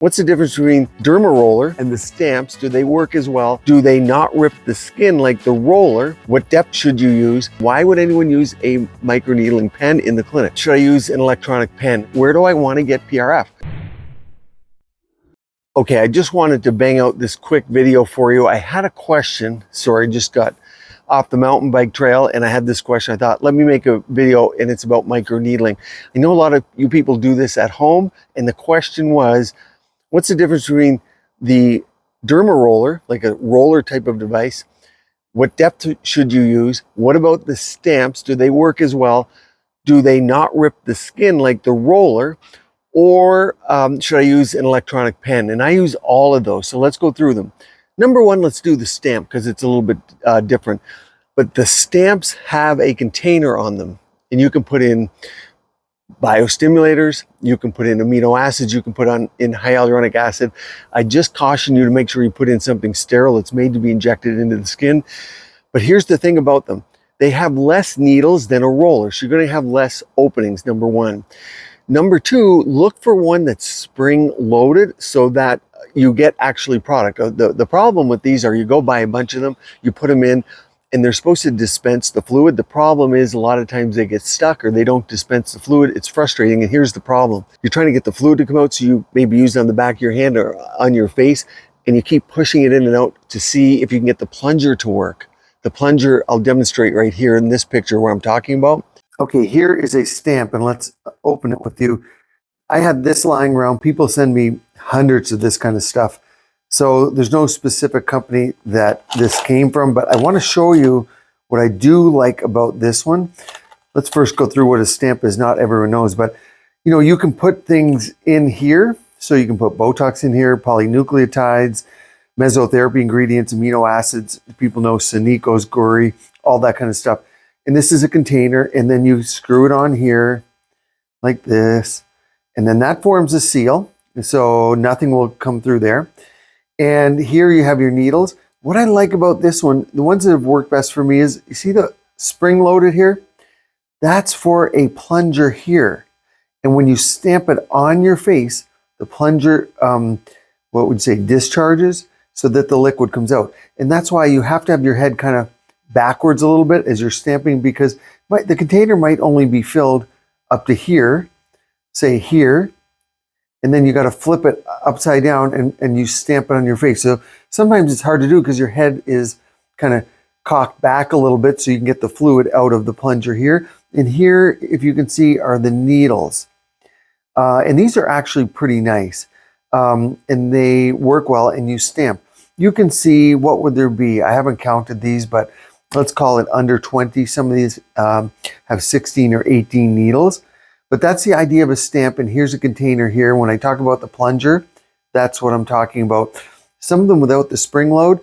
What's the difference between Derma Roller and the Stamps? Do they work as well? Do they not rip the skin like the roller? What depth should you use? Why would anyone use a microneedling pen in the clinic? Should I use an electronic pen? Where do I want to get PRF? Okay, I just wanted to bang out this quick video for you. I had a question. Sorry, just got off the mountain bike trail and I had this question. I thought, let me make a video, and it's about microneedling. I know a lot of you people do this at home, and the question was, what's the difference between the Derma Roller, like a roller type of device? What depth should you use? What about the Stamps? Do they work as well? Do they not rip the skin like the roller? Or should I use an electronic pen? And I use all of those. So let's go through them. Number one, let's do the Stamp because it's a little bit different. But the Stamps have a container on them, and you can put in biostimulators, you can put in amino acids, you can put in hyaluronic acid. I just caution you to make sure you put in something sterile. It's made to be injected into the skin. But here's the thing about them. They have less needles than a roller, so you're going to have less openings, number one. Number two, look for one that's spring loaded so that you get actually product. The problem with these are you go buy a bunch of them, you put them in, and they're supposed to dispense the fluid. The problem is a lot of times they get stuck or they don't dispense the fluid. It's frustrating, and here's the problem. You're trying to get the fluid to come out, so you maybe use it on the back of your hand or on your face, and you keep pushing it in and out to see if you can get the plunger to work. The plunger, I'll demonstrate right here in this picture where I'm talking about. Okay, here is a Stamp, and let's open it with you. I had this lying around. People send me hundreds of this kind of stuff. So there's no specific company that this came from, but I want to show you what I do like about this one. Let's first go through what a Stamp is. Not everyone knows, but you know, you can put things in here. So you can put Botox in here, polynucleotides, mesotherapy ingredients, amino acids. People know Sanico's, Guri, all that kind of stuff. And this is a container, and then you screw it on here like this, and then that forms a seal. So nothing will come through there. And here you have your needles. What I like about this one, the ones that have worked best for me is, you see the spring loaded here? That's for a plunger here. And when you stamp it on your face, the plunger, what would you say, discharges so that the liquid comes out. And that's why you have to have your head kind of backwards a little bit as you're stamping, because the container might only be filled up to here, say here, and then you got to flip it upside down and you stamp it on your face. So sometimes it's hard to do because your head is kind of cocked back a little bit so you can get the fluid out of the plunger here. And here, if you can see, are the needles. And these are actually pretty nice. And they work well, and you stamp. You can see, what would there be? I haven't counted these, but let's call it under 20. Some of these have 16 or 18 needles. But that's the idea of a Stamp, and here's a container here. When I talk about the plunger, that's what I'm talking about. Some of them without the spring load,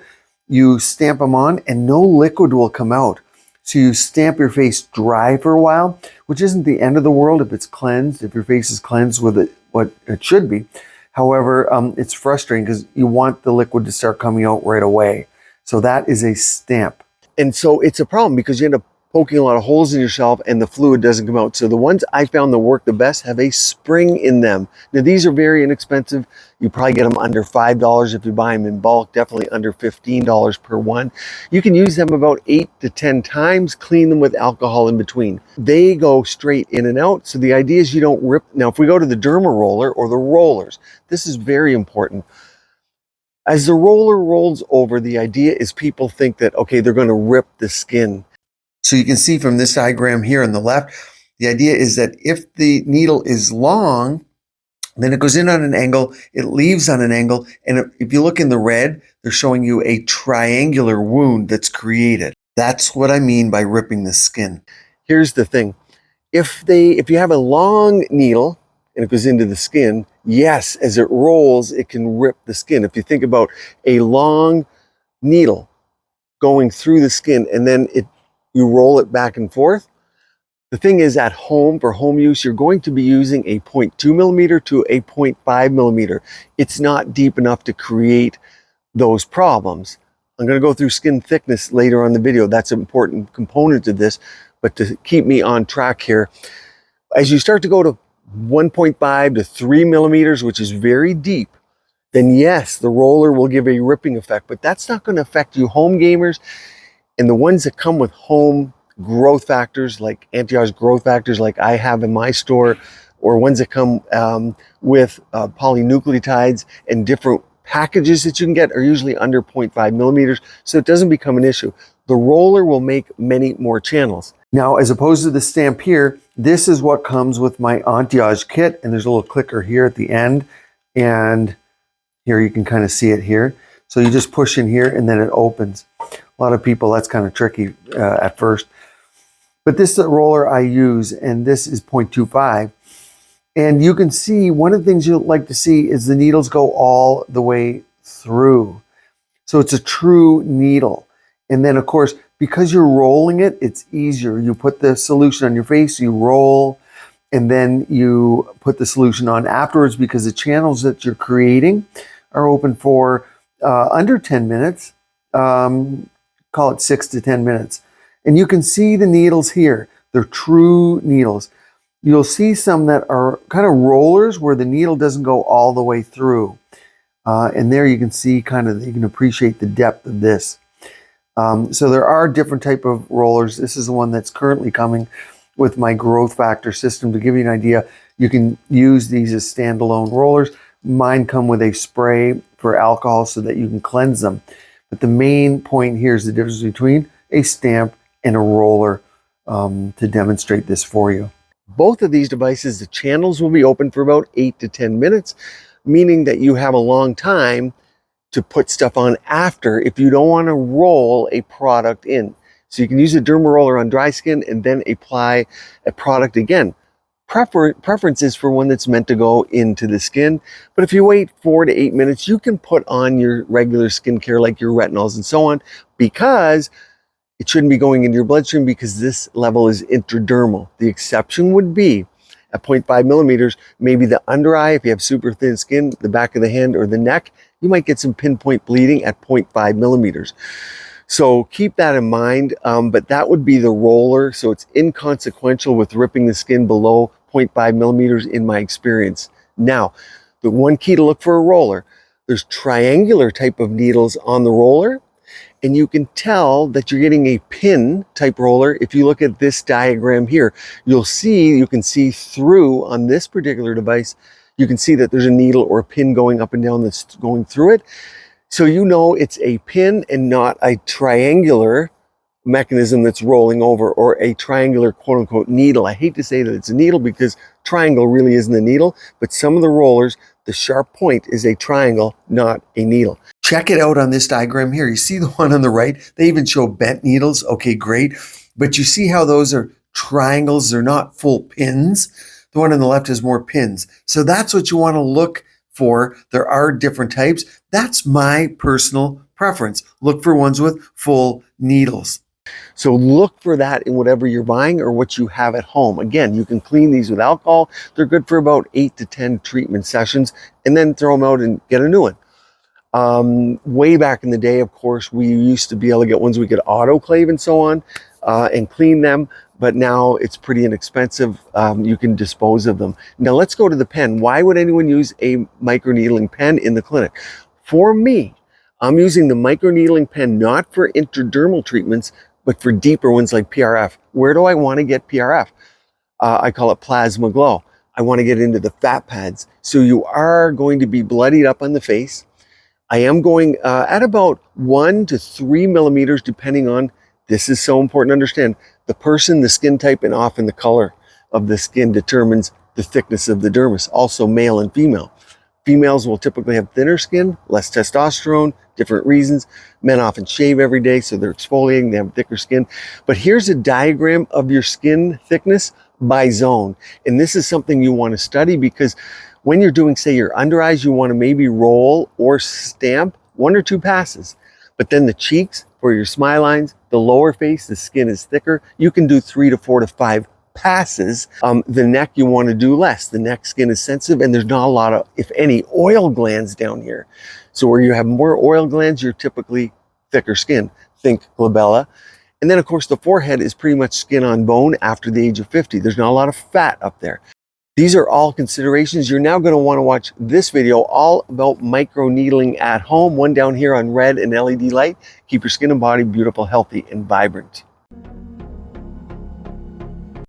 you stamp them on and no liquid will come out. So you stamp your face dry for a while, which isn't the end of the world if it's cleansed, if your face is cleansed with it, what it should be. However, it's frustrating because you want the liquid to start coming out right away. So that is a Stamp. And so it's a problem because you end up poking a lot of holes in yourself and the fluid doesn't come out. So the ones I found that work the best have a spring in them. Now these are very inexpensive. You probably get them under $5 if you buy them in bulk, definitely under $15 per one. You can use them about 8 to 10 times, clean them with alcohol in between. They go straight in and out. So the idea is you don't rip. Now if we go to the Derma Roller or the rollers, this is very important. As the roller rolls over, the idea is people think that, okay, they're going to rip the skin. So you can see from this diagram here on the left, the idea is that if the needle is long, then it goes in on an angle, it leaves on an angle, and if you look in the red, they're showing you a triangular wound that's created. That's what I mean by ripping the skin. Here's the thing. If you have a long needle and it goes into the skin, yes, as it rolls, it can rip the skin. If you think about a long needle going through the skin and then you roll it back and forth. The thing is, at home, for home use, you're going to be using a 0.2 millimeter to a 0.5 millimeter. It's not deep enough to create those problems. I'm going to go through skin thickness later on in the video. That's an important component to this, but to keep me on track here, as you start to go to 1.5 to 3 millimeters, which is very deep, then yes, the roller will give a ripping effect, but that's not going to affect you home gamers. And the ones that come with home growth factors, like anti-age growth factors like I have in my store, or ones that come with polynucleotides and different packages that you can get, are usually under 0.5 millimeters, so it doesn't become an issue. The roller will make many more channels. Now, as opposed to the stamp here, this is what comes with my anti-age kit, and there's a little clicker here at the end, and here you can kind of see it here. So you just push in here and then it opens. A lot of people, that's kind of tricky at first. But this is the roller I use, and this is 0.25. And you can see, one of the things you'll like to see is the needles go all the way through. So it's a true needle. And then of course, because you're rolling it, it's easier. You put the solution on your face, you roll, and then you put the solution on afterwards, because the channels that you're creating are open for under 10 minutes, call it 6 to 10 minutes. And you can see the needles here. They're true needles. You'll see some that are kind of rollers where the needle doesn't go all the way through. And there you can see kind of, you can appreciate the depth of this. So there are different type of rollers. This is the one that's currently coming with my growth factor system. To give you an idea, you can use these as standalone rollers. Mine come with a spray for alcohol so that you can cleanse them. But the main point here is the difference between a stamp and a roller, to demonstrate this for you. Both of these devices, the channels will be open for about 8 to 10 minutes, meaning that you have a long time to put stuff on after if you don't want to roll a product in. So you can use a derma roller on dry skin and then apply a product again. Preference is for one that's meant to go into the skin, but if you wait 4 to 8 minutes, you can put on your regular skincare like your retinols and so on, because it shouldn't be going into your bloodstream, because this level is intradermal. The exception would be at 0.5 millimeters, maybe the under eye, if you have super thin skin, the back of the hand or the neck, you might get some pinpoint bleeding at 0.5 millimeters. So keep that in mind, but that would be the roller. So it's inconsequential with ripping the skin below 0.5 millimeters in my experience. Now, the one key to look for a roller, there's triangular type of needles on the roller, and you can tell that you're getting a pin type roller. If you look at this diagram here, you can see through on this particular device, you can see that there's a needle or a pin going up and down that's going through it. So you know it's a pin and not a triangular mechanism that's rolling over, or a triangular quote unquote needle. I hate to say that it's a needle, because triangle really isn't a needle, but some of the rollers, the sharp point is a triangle, not a needle. Check it out on this diagram here. You see the one on the right? They even show bent needles. Okay, great. But you see how those are triangles? They're not full pins. The one on the left has more pins. So that's what you want to look for. There are different types. That's my personal preference. Look for ones with full needles. So look for that in whatever you're buying or what you have at home. Again, you can clean these with alcohol. They're good for about 8 to 10 treatment sessions, and then throw them out and get a new one. Way back in the day, of course, we used to be able to get ones we could autoclave and so on, and clean them, but now it's pretty inexpensive. You can dispose of them. Now let's go to the pen. Why would anyone use a microneedling pen in the clinic? For me, I'm using the microneedling pen not for intradermal treatments, but for deeper ones like PRF. Where do I want to get PRF? I call it plasma glow. I want to get into the fat pads. So you are going to be bloodied up on the face. I am going at about 1 to 3 millimeters, depending on, this is so important to understand, the person, the skin type, and often the color of the skin determines the thickness of the dermis, also male and female. Females will typically have thinner skin, less testosterone, different reasons. Men often shave every day, so they're exfoliating, they have thicker skin. But here's a diagram of your skin thickness by zone. And this is something you want to study, because when you're doing, say, your under eyes, you want to maybe roll or stamp 1 or 2 passes. But then the cheeks, for your smile lines, the lower face, the skin is thicker. You can do 3 to 4 to 5 passes. The neck, you want to do less. The neck skin is sensitive, and there's not a lot of, if any, oil glands down here. So where you have more oil glands, you're typically thicker skin. Think glabella. And then of course the forehead is pretty much skin on bone after the age of 50. There's not a lot of fat up there. These are all considerations. You're now going to want to watch this video all about microneedling at home, one down here on red and LED light. Keep your skin and body beautiful, healthy, and vibrant.